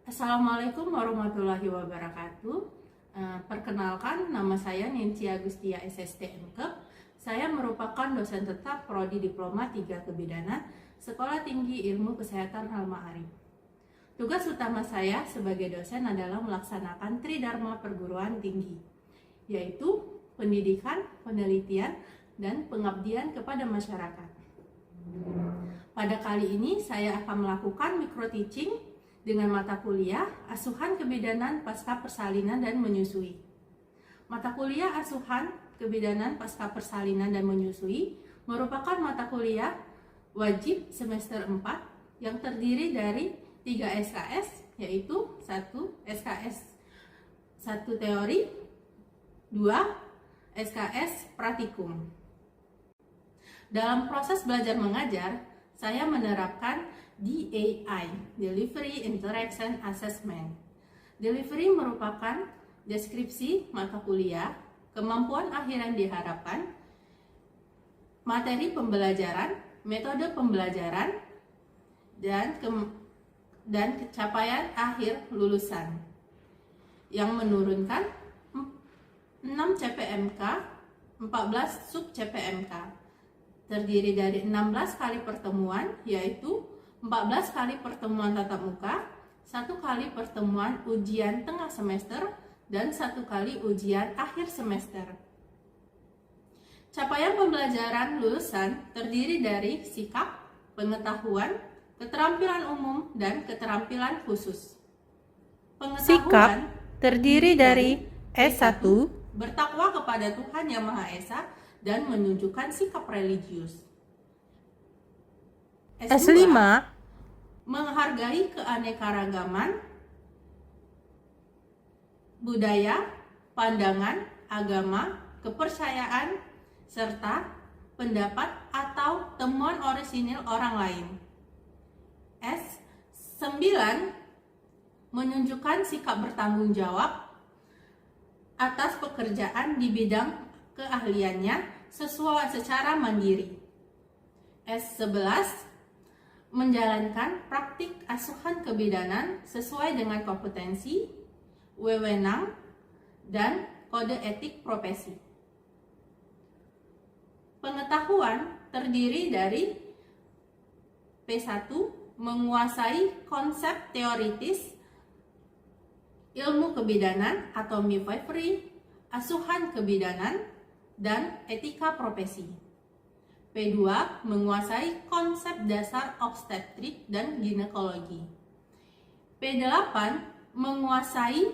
Assalamualaikum warahmatullahi wabarakatuh. Perkenalkan, nama saya Ninci Agustia SST MKep. Saya merupakan dosen tetap Prodi Diploma 3 Kebidanan Sekolah Tinggi Ilmu Kesehatan Al-Ma'arif. Tugas utama saya sebagai dosen adalah melaksanakan Tridharma Perguruan Tinggi, yaitu pendidikan, penelitian, dan pengabdian kepada masyarakat. Pada kali ini saya akan melakukan micro-teaching dengan mata kuliah Asuhan Kebidanan Pasca Persalinan dan Menyusui. Mata kuliah Asuhan Kebidanan Pasca Persalinan dan Menyusui merupakan mata kuliah wajib semester 4 yang terdiri dari 3 SKS, yaitu 1 SKS 1 teori, 2 SKS praktikum. Dalam proses belajar mengajar, saya menerapkan DAI, Delivery Interaction Assessment. Delivery merupakan deskripsi mata kuliah, kemampuan akhir yang diharapkan, materi pembelajaran, metode pembelajaran, dan capaian akhir lulusan yang menurunkan 6 CPMK, 14 sub CPMK, terdiri dari 16 kali pertemuan, yaitu 14 kali pertemuan tatap muka, 1 kali pertemuan ujian tengah semester, dan 1 kali ujian akhir semester. Capaian pembelajaran lulusan terdiri dari sikap, pengetahuan, keterampilan umum, dan keterampilan khusus. Sikap terdiri dari S1, bertakwa kepada Tuhan Yang Maha Esa dan menunjukkan sikap religius. S5, menghargai keanekaragaman budaya, pandangan, agama, kepercayaan, serta pendapat atau temuan orisinil orang lain. S9, menunjukkan sikap bertanggung jawab atas pekerjaan di bidang keahliannya secara mandiri. S11, menjalankan praktik asuhan kebidanan sesuai dengan kompetensi, wewenang, dan kode etik profesi. Pengetahuan terdiri dari P1, menguasai konsep teoritis ilmu kebidanan atau midwifery, asuhan kebidanan, dan etika profesi. P2, menguasai konsep dasar obstetrik dan ginekologi. P8, menguasai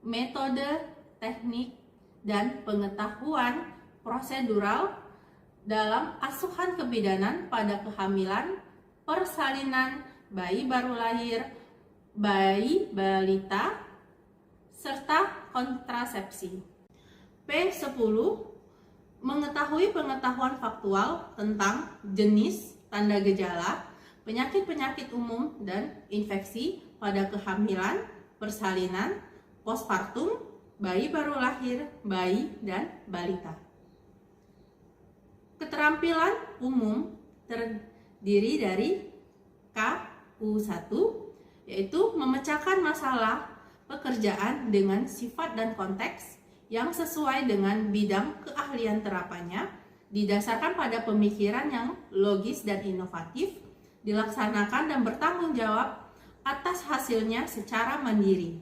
metode, teknik, dan pengetahuan prosedural dalam asuhan kebidanan pada kehamilan, persalinan, bayi baru lahir, bayi balita, serta kontrasepsi. P10, mengetahui pengetahuan faktual tentang jenis, tanda gejala, penyakit-penyakit umum, dan infeksi pada kehamilan, persalinan, postpartum, bayi baru lahir, bayi, dan balita. Keterampilan umum terdiri dari KU1, yaitu memecahkan masalah pekerjaan dengan sifat dan konteks yang sesuai dengan bidang keahlian terapannya, didasarkan pada pemikiran yang logis dan inovatif, dilaksanakan dan bertanggung jawab atas hasilnya secara mandiri.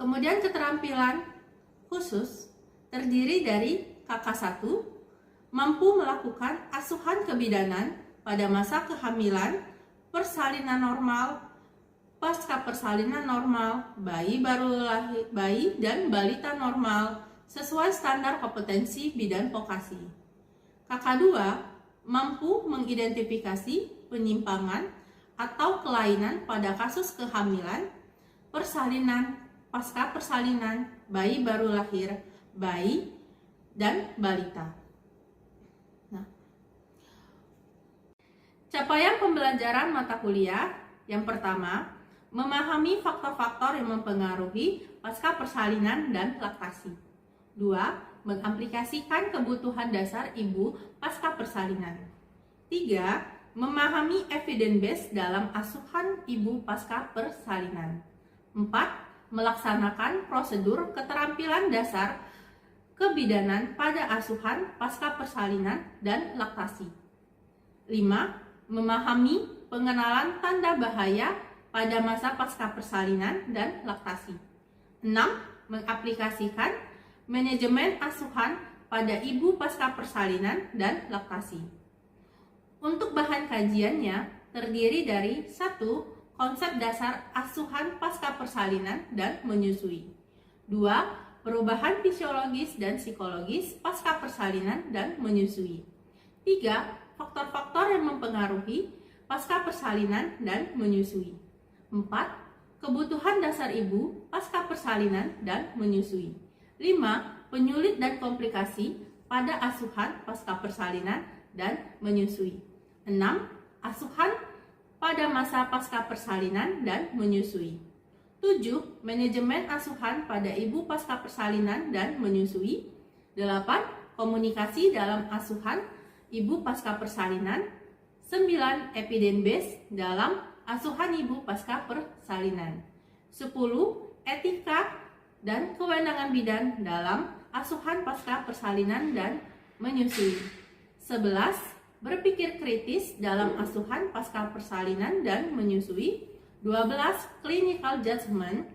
Kemudian keterampilan khusus terdiri dari KK1, mampu melakukan asuhan kebidanan pada masa kehamilan, persalinan normal, pasca persalinan normal, bayi baru lahir, bayi dan balita normal sesuai standar kompetensi bidang vokasi. KK2, mampu mengidentifikasi penyimpangan atau kelainan pada kasus kehamilan, persalinan, pasca persalinan, bayi baru lahir, bayi, dan balita. Capaian pembelajaran mata kuliah yang pertama, memahami faktor-faktor yang mempengaruhi pasca persalinan dan laktasi. 2. Mengaplikasikan kebutuhan dasar ibu pasca persalinan. 3. memahami evidence base dalam asuhan ibu pasca persalinan. 4. Melaksanakan prosedur keterampilan dasar kebidanan pada asuhan pasca persalinan dan laktasi. 5. Memahami pengenalan tanda bahaya pada masa pasca persalinan dan laktasi. 6. Mengaplikasikan manajemen asuhan pada ibu pasca persalinan dan laktasi. Untuk bahan kajiannya terdiri dari 1. Konsep dasar asuhan pasca persalinan dan menyusui. 2. Perubahan fisiologis dan psikologis pasca persalinan dan menyusui. 3. Faktor-faktor yang mempengaruhi pasca persalinan dan menyusui. 4. Kebutuhan dasar ibu pasca persalinan dan menyusui. 5. Penyulit dan komplikasi pada asuhan pasca persalinan dan menyusui. 6. Asuhan pada masa pasca persalinan dan menyusui. 7. Manajemen asuhan pada ibu pasca persalinan dan menyusui. 8. Komunikasi dalam asuhan ibu pasca persalinan. 9. Evidence base dalam asuhan ibu pasca persalinan. 10. Etika dan kewenangan bidan dalam asuhan pasca persalinan dan menyusui. 11. Berpikir kritis dalam asuhan pasca persalinan dan menyusui. 12. Clinical judgment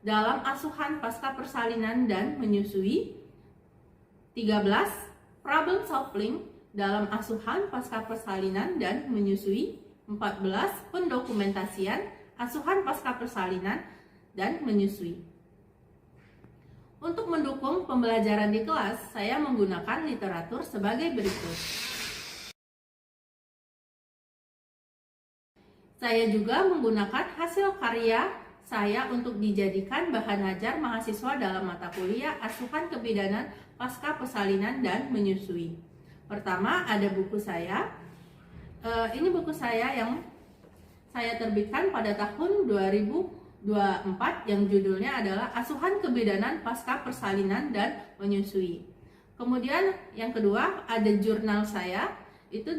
dalam asuhan pasca persalinan dan menyusui. 13. Problem solving dalam asuhan pasca persalinan dan menyusui. 14. Pendokumentasian asuhan pasca persalinan dan menyusui. Untuk mendukung pembelajaran di kelas, saya menggunakan literatur sebagai berikut. Saya juga menggunakan hasil karya saya untuk dijadikan bahan ajar mahasiswa dalam mata kuliah asuhan kebidanan pasca persalinan dan menyusui. Pertama, ada buku saya. Ini buku saya yang saya terbitkan pada tahun 2024 yang judulnya adalah Asuhan Kebidanan Pasca Persalinan dan Menyusui. Kemudian yang kedua, ada jurnal saya. Itu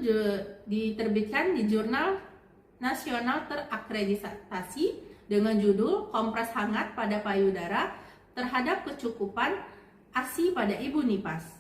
diterbitkan di Jurnal Nasional Terakreditasi dengan judul Kompres Hangat pada Payudara terhadap Kecukupan ASI pada Ibu Nipas.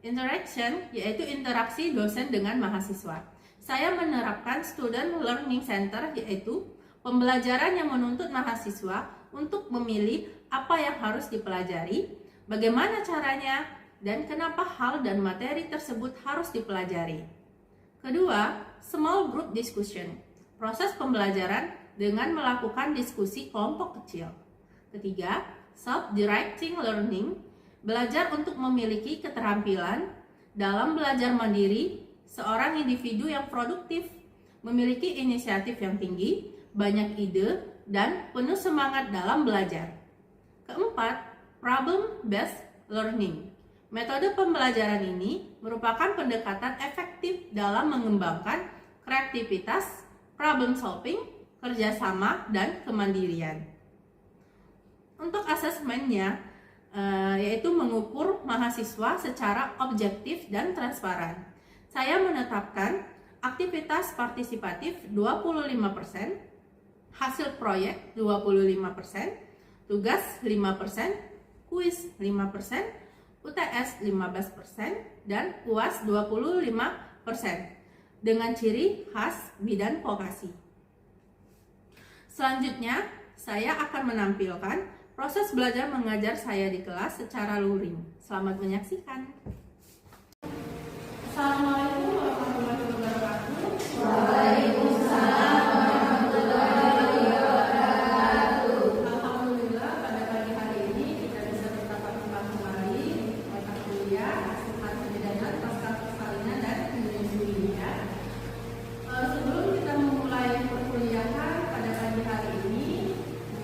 Interaction yaitu interaksi dosen dengan mahasiswa. Saya menerapkan student learning center, yaitu pembelajaran yang menuntut mahasiswa untuk memilih apa yang harus dipelajari, bagaimana caranya, dan kenapa hal dan materi tersebut harus dipelajari. Kedua, small group discussion, proses pembelajaran dengan melakukan diskusi kelompok kecil. Ketiga, self-directing learning, belajar untuk memiliki keterampilan dalam belajar mandiri, seorang individu yang produktif, memiliki inisiatif yang tinggi, banyak ide, dan penuh semangat dalam belajar. Keempat, problem-based learning. Metode pembelajaran ini merupakan pendekatan efektif dalam mengembangkan kreativitas, problem solving, kerjasama, dan kemandirian. Untuk asesmennya, yaitu mengukur mahasiswa secara objektif dan transparan. Saya menetapkan aktivitas partisipatif 25%, hasil proyek 25%, tugas 5%, kuis 5%, UTS 15%, dan UAS 25% dengan ciri khas bidan vokasi. Selanjutnya, saya akan menampilkan proses belajar mengajar saya di kelas secara luring. Selamat menyaksikan. Assalamualaikum warahmatullahi wabarakatuh. Waalaikumsalam warahmatullahi wabarakatuh. Alhamdulillah, pada pagi hari ini kita bisa bertatap muka kembali mata kuliah asuhan kebidanan pasca persalinan dan menyusui. Sebelum kita memulai perkuliahan pada pagi hari ini,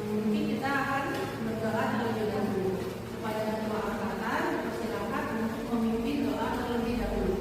mungkin kita akan berdoa terlebih dahulu kepada ketua angkatan. Silakan untuk memimpin doa terlebih dahulu.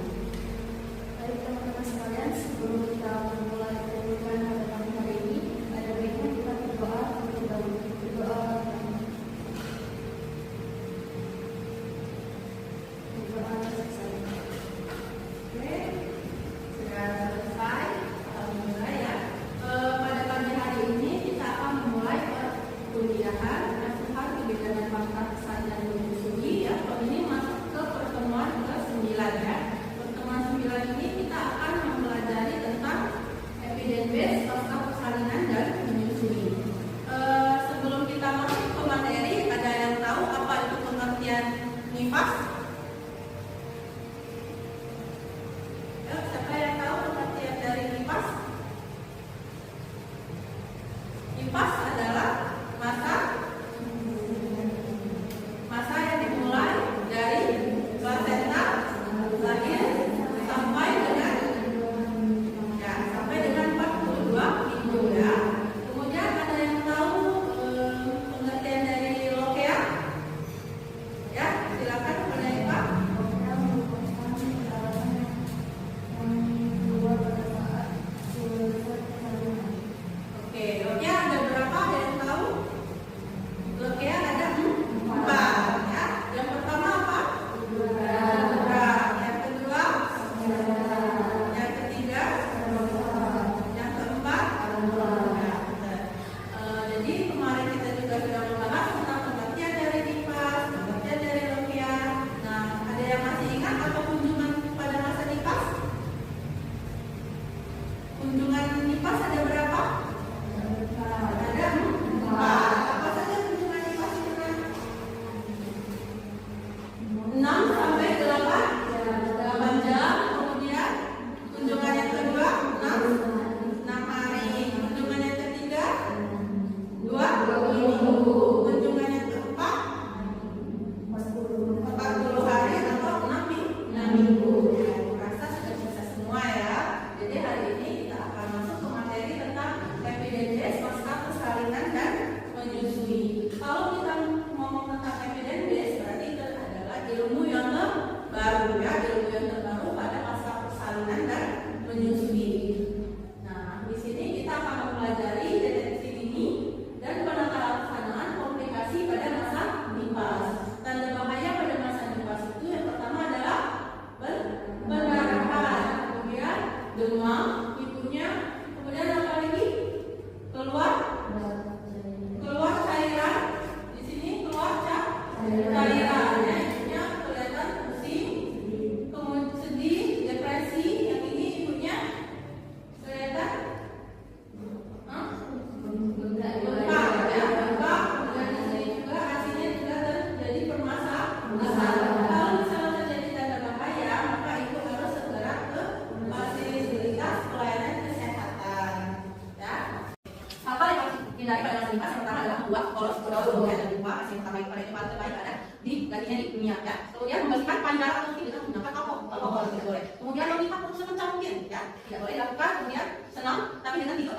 kimia ya. Kemudian membersihkan payudara atau mungkin dengan menggunakan alkohol tidak boleh. Kemudian logika terus sekencang mungkin ya, tidak boleh dilakukan. Kemudian senam tapi dengan tidak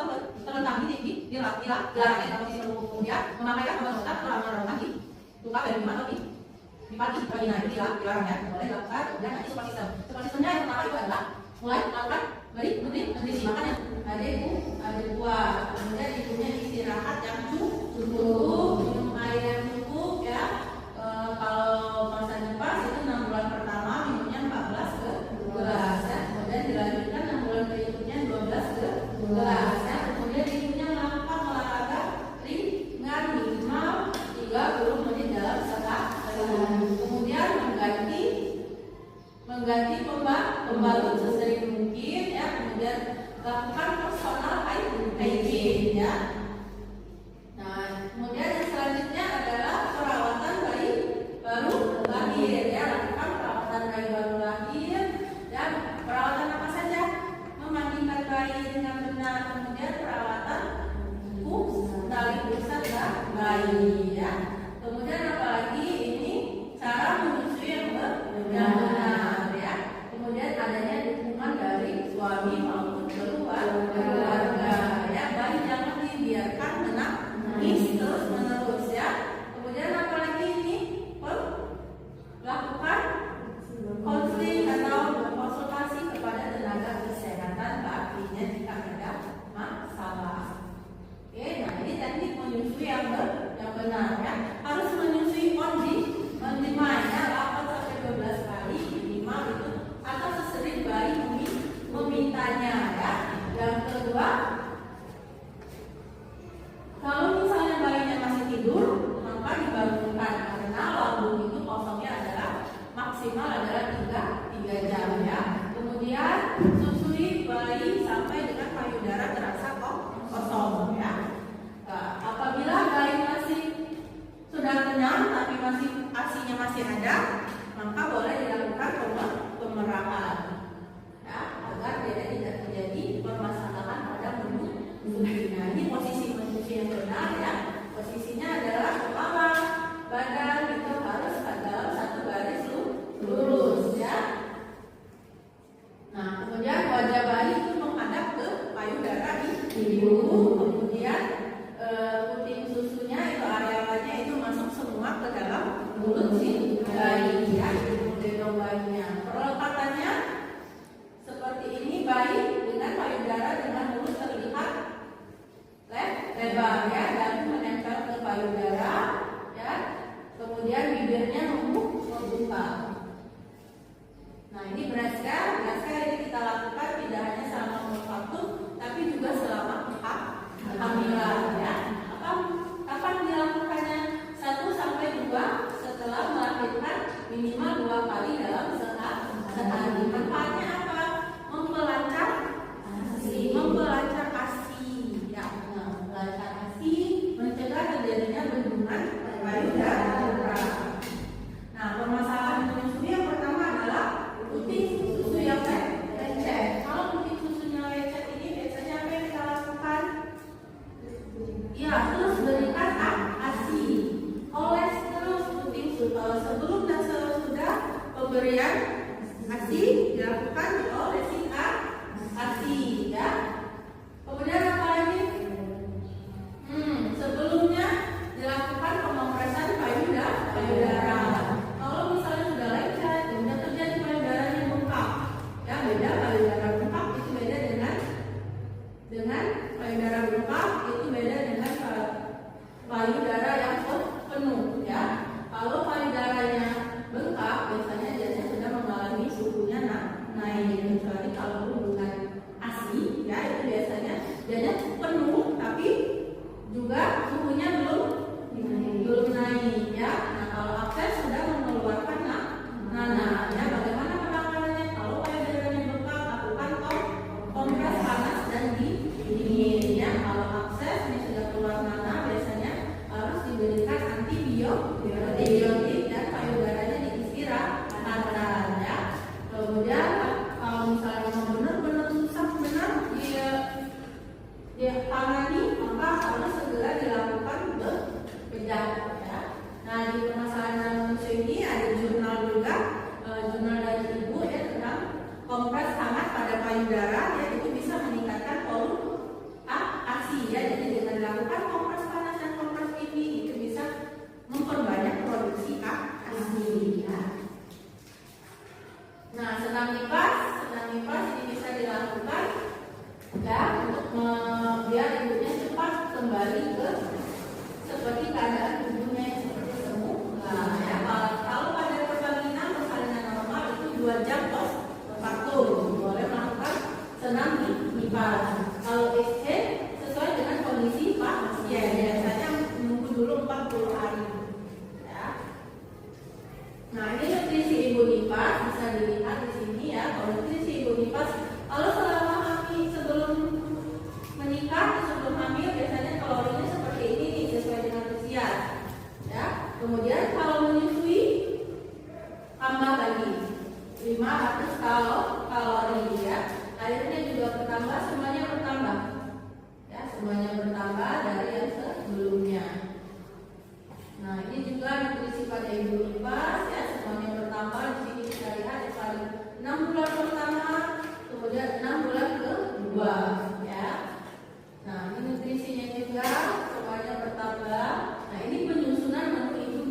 terlentang di gelarangan atau posisi lembut. Kemudian memakaikan obat obat pengurangan di luka dari atau di pagi nah itu dilarang ya, tidak boleh dilakukan. Kemudian nanti support systemnya yang pertama itu adalah mulai melakukan nutrisi. Makanya ada buah, kemudian ibunya istirahat yang cukup, minum air yang cukup ya. Kalau masa nifas itu 6 bulan pertama minumnya 14 gelas ya. Kemudian dilanjutkan 6 bulan berikutnya 12 gelas ya. Kemudian ibunya melakukan olahraga ringan minimal 30 menit dalam sehari. Kemudian mengganti pembalut sesering mungkin ya. Kemudian lakukan personal hygiene ya. Nah, kemudian yang selanjutnya adalah perawatan bayi baru lahir ya. Lakukan perawatan bayi baru lahir dan perawatan apa saja? Memandikan bayi dengan benar, kemudian perawatan tali pusat bayi ya. Kemudian apalagi ini cara menyusui yang benar ya. Kemudian adanya dukungan dari suami maupun keluarga ya. Bayi jangan dibiarkan menangis terus menerus ya. Kemudian apalagi ini lakukan konseling atau konsultasi kepada tenaga kesehatan bayinya jika ada masalah. Oke, nah ini teknik menyusui yang benar ya. Harus menyusui on demand ya, 8 sampai 12 kali minimal itu atau sesering bayi memintanya ya. Yang kedua, kalau misalnya bayinya masih tidur, maka dibangunkan karena lambung itu kosongnya adalah maksimal adalah 3 jam ya. Kemudian susui bayi sampai dengan payudara terasa kosong ya. Nah, apabila bayi masih sudah kenyang tapi asinya masih ada, maka boleh dilakukan pemerahan ya, agar tidak terjadi permasalahan pada menyusui. Nah, ini posisi menyusui yang benar ya. Posisinya adalah kepala, badan itu harus dalam satu garis lurus ya. Nah, kemudian wajah bayi itu menghadap ke payudara ibu. Kemudian puting susunya itu arealanya itu masuk semua ke dalam mulut si bayi ya. Gendong bayinya. Perlekatannya seperti ini, bayi dengan payudara dengan mulut terlihat lebar ya, dan menempel ke payudara ya. Kemudian bibirnya membuka. Nah, ini breast care ini kita lakukan tidak hanya selama waktu, tapi juga selama kehamilan ya. Kapan dilakukannya? 1 sampai 2 setelah melahirkan, minimal 2 kali dalam sehari. ya, untuk biar ibunya cepat kembali ke seperti keadaan tubuhnya yang seperti semula. Ya, kalau pada persalinan normal itu 2 jam waktu boleh melakukan senam nifas. Kalau SC sesuai dengan kondisi pasien, biasanya menunggu dulu 40 hari. Ya. Nah, ini nutrisi ibu nifas bisa dilihat di sini ya. Kalau nutrisi ibu nifas, kalau selama hamil sebelum menikah, sebelum hamil biasanya kalorinya seperti ini nih, sesuai dengan usia. Ya. Kemudian kalau menyusui tambah lagi 500 kalori ya. Airnya juga bertambah, semuanya bertambah. Ya, semuanya bertambah dari yang sebelumnya. Nah, ini juga nutrisi pada ibu nifas ya, semuanya bertambah. Di sini kita lihat di paling 6 bulan pertama, kemudian 6 bulan kedua ya. Nah, ini nutrisinya juga semuanya bertambah. Nah, ini penyusunan menu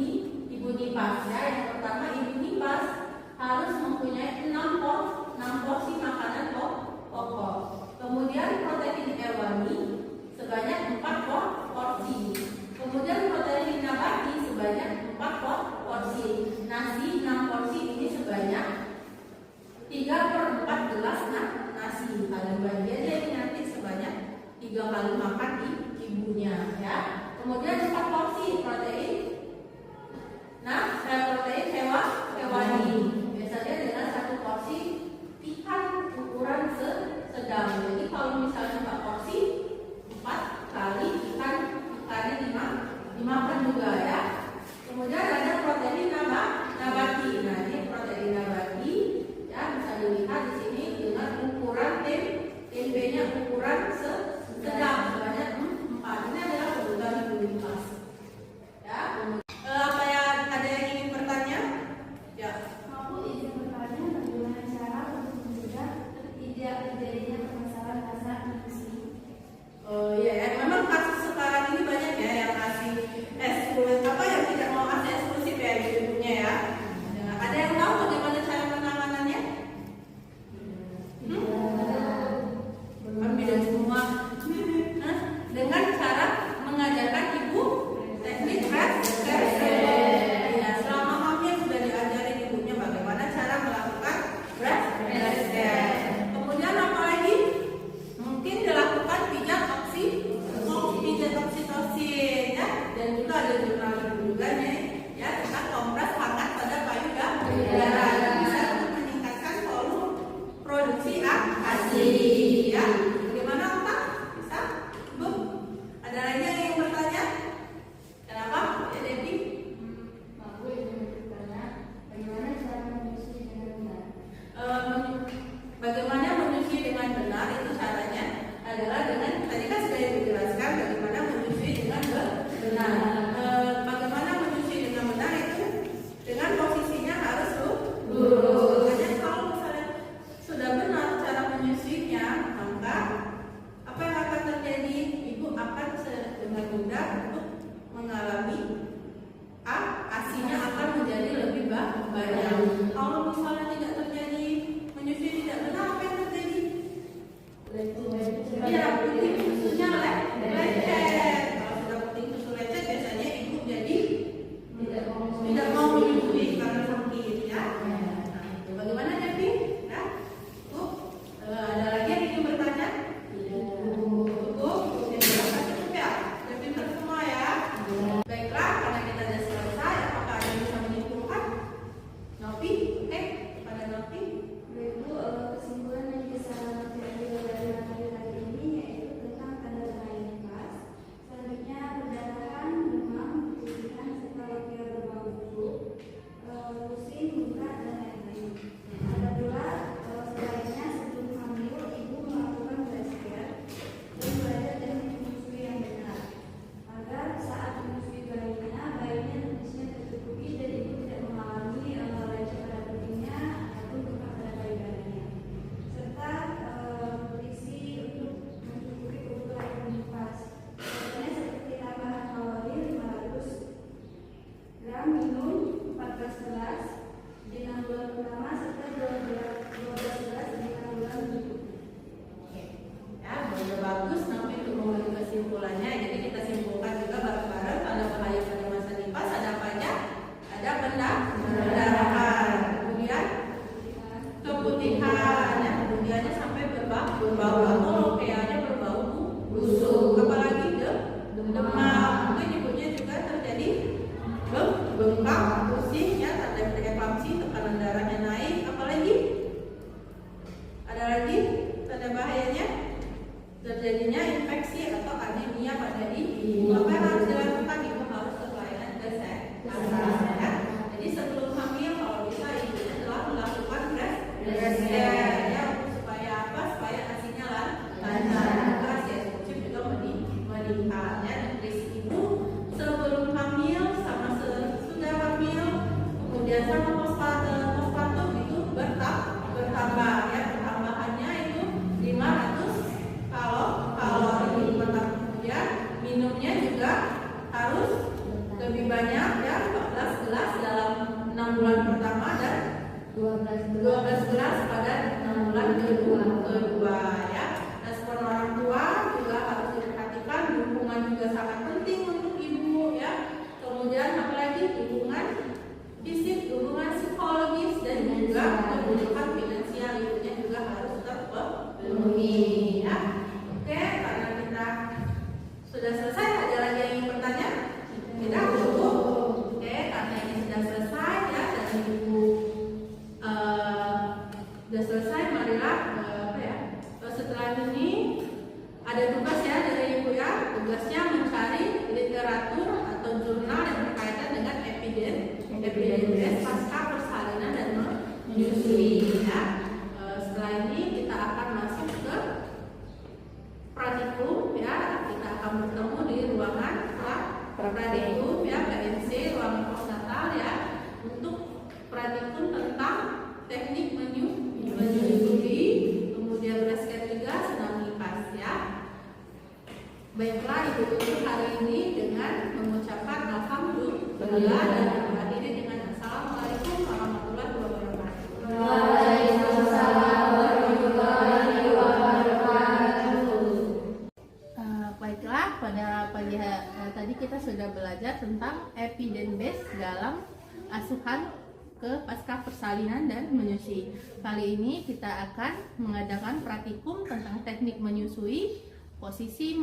ibu nifas ya. Yang pertama, ibu nifas harus mempunyai 6 porsi makanan pokok. Kemudian protein hewani sebanyak 4 porsi. Kemudian protein nabati sebanyak 4 porsi. Nasi 6 porsi ini sebanyak 3/4 gelas nasi. Ada bagian ini nanti sebanyak 3 kali makan di ibunya ya. Kemudian 4 porsi protein. Nah, protein hewani biasanya dengan 1 porsi ikan ukuran sedang. Jadi kalau misalnya 4 porsi, 4 kali ikannya dimakan juga ya. Kemudian ada protein nabati. Nah, ini protein nabati ya, bisa dilihat di sini dengan ukuran tempe-nya ukuran sedang sebanyak 4. Ini adalah kebutuhan ibu nifas. Ya, apa yang ada yang ingin bertanya? Ya. Aku izin bertanya bagaimana cara untuk mencegah tidak terjadinya permasalahan rasa nutrisi. Oh iya ya, memang kasus sekarang ini banyak ya yang kasih eksklusif, apa yang tidak mau kasih eksklusif ya di ibunya ya. Nah, ada yang tahu bagaimana cara penanganannya? Ambil semua. Nah, dengan cara mengajarkan ibu teknik breastfeeding. Ya, selama hamil sudah diajarin ibunya bagaimana cara melakukan breastfeeding. Kemudian apa lagi? Mungkin dilakukan pijat oksitosin ya, dan juga ada jurnal juga nih ya tentang kompres hangat pada payudara. Bisa untuk meningkatkan volume produksi ASI ya. Bagaimana Pak? Bisa? Bu? Ada lagi yang ingin bertanya? Kenapa? Ya Devi? Aku izin bertanya bagaimana cara menyusui dengan benar. Bagaimana menyusui dengan benar itu caranya adalah dengan tadi kan sudah dijelaskan bagaimana menyusui dengan benar. Bagaimana menyusui dengan benar itu dengan posisinya harus lurus. Makanya kalau misalnya sudah benar cara menyusuinya, maka apa yang akan terjadi? Ibu akan dengan mudah untuk mengalami ASI-nya akan menjadi lebih banyak. Kalau misalnya tidak terjadi menyusui tidak benar, apa yang terjadi? Ya, puting susunya lecet. Kalau sudah puting susu lecet, biasanya ibu jadi tidak mau menyusui karena sakit ya. Nah, itu bagaimana Devi? Ya, Bu, ada lagi yang ingin bertanya? Bu, cukup ya. Devi semua ya. Baiklah. berbau atau lokeanya berbau busuk. Apalagi demam, mungkin ibunya juga terjadi bengkak, pusing ya, tanda preeklamsi, tekanan darahnya naik. Apalagi ada lagi tanda bahayanya terjadinya infeksi atau anemia pada ibu. Apa yang harus dilakukan? Ibu harus ke pelayanan kesehatan ya. Jadi sebelum hamil kalau bisa ibunya telah melakukan breast care ya, supaya apa? Supaya asinya lancar, ya chip juga meningkat ya. Nutrisi ibu sebelum hamil sama sesudah hamil, kemudian sama postpartum itu bertambah ya, pertambahannya itu 500 kalori per tahun. Kemudian minumnya juga harus lebih banyak ya, 14 gelas dalam 6 bulan pertama dan 12 gelas pada 6 bulan kedua ya. Respon orang tua juga harus diperhatikan, dukungan juga sangat penting untuk ibu ya. Kemudian apalagi dukungan fisik, dukungan psikologis, dan juga kebutuhan finansial ibunya juga harus terpenuhi ya. Oke, karena kita sudah selesai, ada lagi yang ingin bertanya? Tidak, Bu. Oke, karena ini sudah selesai ya, dan Ibu sudah selesai, marilah setelah ini ada tugas ya dari Ibu ya. Tugasnya mencari literatur atau jurnal yang berkaitan dengan evidence pasca persalinan dan menyusui ya. Setelah ini kita akan masuk ke praktikum ya. Kita akan bertemu di ruangan praktikum ya, PNC, ruangan postnatal ya, untuk praktikum tentang teknik menyusui, kemudian breast care juga, senam nifas ya. Baiklah, Ibu tutup hari ini dengan mengucapkan alhamdulillah dan mengakhiri dengan assalamualaikum warahmatullahi wabarakatuh. Waalaikumsalam warahmatullahi wabarakatuh. Baiklah, pada pagi tadi kita sudah belajar tentang evidence base dalam asuhan ke pasca persalinan dan menyusui. Kali ini kita akan mengadakan praktikum tentang teknik menyusui, posisi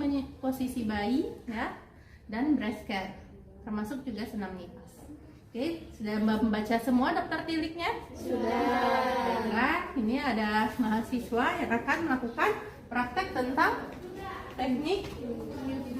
bayi ya, dan breast care, termasuk juga senam nifas. Oke, sudah membaca semua daftar tiliknya? Sudah. Baiklah, ini ada mahasiswa yang akan melakukan praktek tentang teknik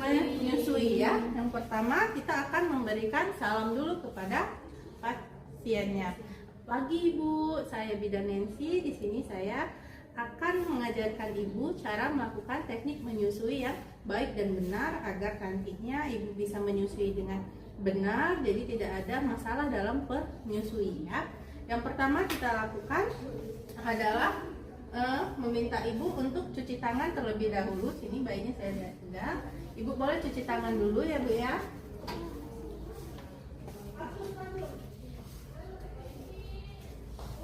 menyusui ya. Yang pertama kita akan memberikan salam dulu kepada pasiennya. Pagi Ibu, saya Bidan Nancy. Di sini saya akan mengajarkan Ibu cara melakukan teknik menyusui yang baik dan benar agar nantinya Ibu bisa menyusui dengan benar, jadi tidak ada masalah dalam penyusui ya. Yang pertama kita lakukan adalah meminta Ibu untuk cuci tangan terlebih dahulu. Sini bayinya saya lihat sudah. Ibu boleh cuci tangan dulu ya Bu ya.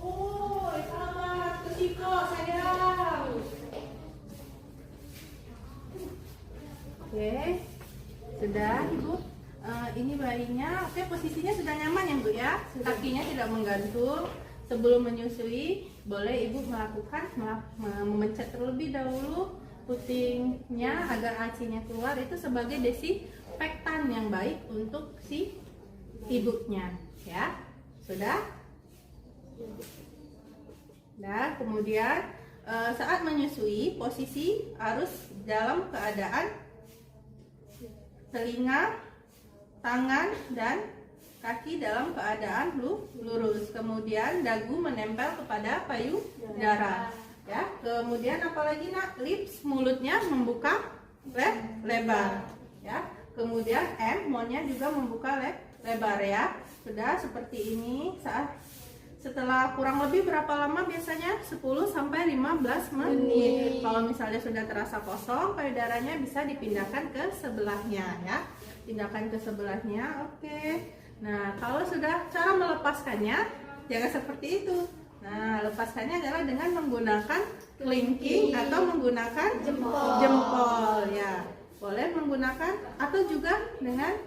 Oh, selamat Kusiko sayang. Oke, sudah Ibu. Ini bayinya, oke, posisinya sudah nyaman ya Bu ya. Kakinya tidak menggantung. Sebelum menyusui, boleh Ibu melakukan memencet terlebih dahulu putingnya agar ACI-nya keluar. Itu sebagai desinfektan yang baik untuk si ibunya ya. Sudah? Nah, kemudian saat menyusui, posisi harus dalam keadaan telinga, tangan, dan kaki dalam keadaan lurus. Kemudian dagu menempel kepada payudara ya. Kemudian apalagi Nak, lips, mulutnya membuka lebar ya. Kemudian mouthnya juga membuka lebar ya. Sudah seperti ini. Setelah kurang lebih berapa lama biasanya? 10 sampai 15 menit. Kalau misalnya sudah terasa kosong, payudaranya bisa dipindahkan ke sebelahnya ya. Pindahkan ke sebelahnya. Oke. Nah, kalau sudah cara melepaskannya jangan seperti itu. Nah, lepaskannya adalah dengan menggunakan clinking atau menggunakan jempol ya. Boleh menggunakan atau juga dengan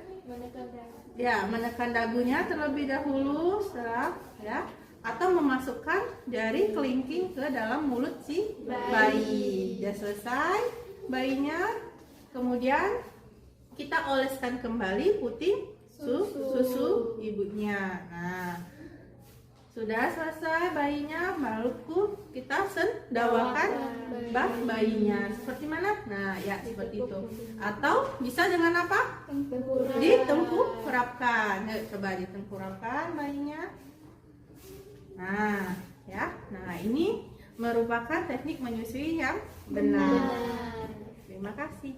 menekan dagunya terlebih dahulu setelah ya. atau memasukkan jari kelingking ke dalam mulut si bayi. Sudah selesai bayinya, kemudian kita oleskan kembali puting susu ibunya. Nah, sudah selesai bayinya, lalu kita sendawakan bayinya. Seperti mana? Nah, ya seperti itu. Atau bisa dengan apa? Ditengkurapkan. Coba ditengkurapkan bayinya. Nah, ya. Nah, ini merupakan teknik menyusui yang benar. Terima kasih.